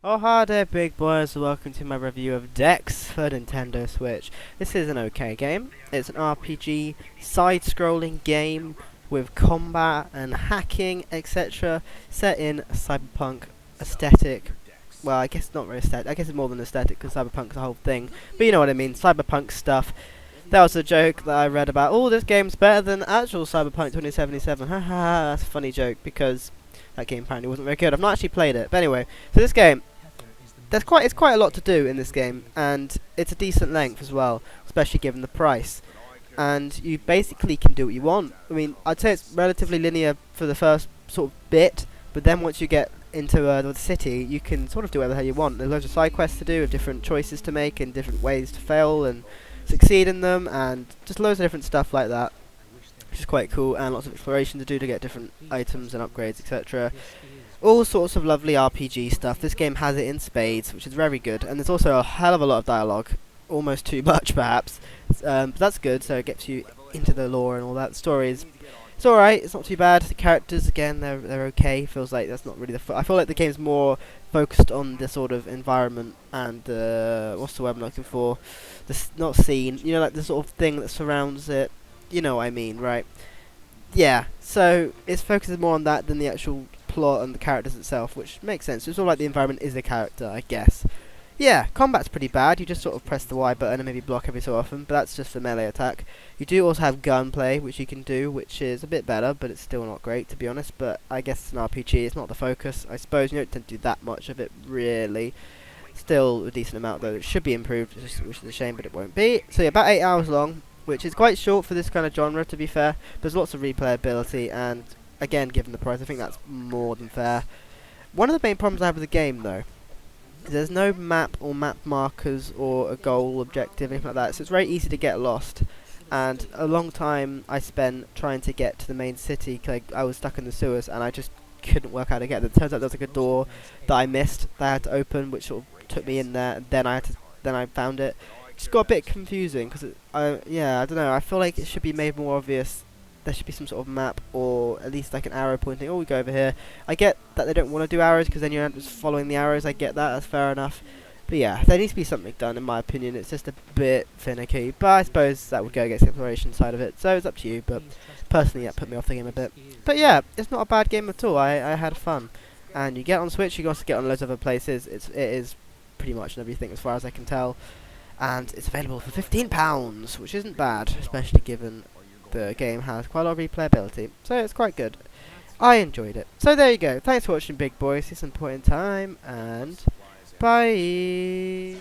Oh hi there big boys, welcome to my review of Dex for Nintendo Switch. This is an okay game. It's an RPG side-scrolling game with combat and hacking etc. set in a cyberpunk aesthetic. Well, I guess not really aesthetic, I guess it's more than aesthetic because cyberpunk's the whole thing. But you know what I mean, cyberpunk stuff. That was a joke that I read about, oh this game's better than actual Cyberpunk 2077. Haha, that's a funny joke because that game apparently wasn't very good. I've not actually played it. But anyway, so this game, it's quite a lot to do in this game, and it's a decent length as well, especially given the price. And you basically can do what you want. I mean, I'd say it's relatively linear for the first sort of bit, but then once you get into the city, you can sort of do whatever the hell you want. There's loads of side quests to do, with different choices to make, and different ways to fail and succeed in them, and just loads of different stuff like that, which is quite cool, and lots of exploration to do to get different items and upgrades, etc. All sorts of lovely RPG stuff. This game has it in spades, which is very good, and there's also a hell of a lot of dialogue, almost too much perhaps. But that's good, so it gets you into the lore and all that. The story is, it's alright, it's not too bad. The characters, again, they're okay. Feels like that's not really I feel like the game's more focused on the sort of environment and what's the word I'm looking for? Not scene, you know, like the sort of thing that surrounds it. You know what I mean, right? Yeah, so it's focuses more on that than the actual plot and the characters itself, which makes sense. It's all like the environment is the character, I guess. Yeah, combat's pretty bad. You just sort of press the Y button and maybe block every so often, but that's just a melee attack. You do also have gunplay, which you can do, which is a bit better, but it's still not great, to be honest. But I guess it's an RPG, it's not the focus. I suppose you don't tend to do that much of it, really. Still a decent amount, though. It should be improved, which is a shame, but it won't be. So yeah, about 8 hours long, which is quite short for this kind of genre, to be fair. There's lots of replayability, and again, given the price, I think that's more than fair. One of the main problems I have with the game, though, is there's no map or map markers or a goal, objective, anything like that, so it's very easy to get lost. And a long time I spent trying to get to the main city, cause I was stuck in the sewers, and I just couldn't work out how to get there. It turns out there was like a door that I missed that I had to open, which sort of took me in there, and then I found it. Just got a bit confusing because yeah, I don't know. I feel like it should be made more obvious. There should be some sort of map or at least like an arrow pointing. Oh, we go over here. I get that they don't want to do arrows because then you're just following the arrows. I get that. That's fair enough. But yeah, there needs to be something done in my opinion. It's just a bit finicky. But I suppose that would go against the exploration side of it. So it's up to you. But personally, that put me off the game a bit. But yeah, it's not a bad game at all. I had fun. And you get on Switch. You can also get on loads of other places. It is pretty much everything as far as I can tell. And it's available for £15, which isn't bad, especially given the game has quite a lot of replayability, so it's quite good. I enjoyed it. So there you go. Thanks for watching, big boys. See some point in time, and bye.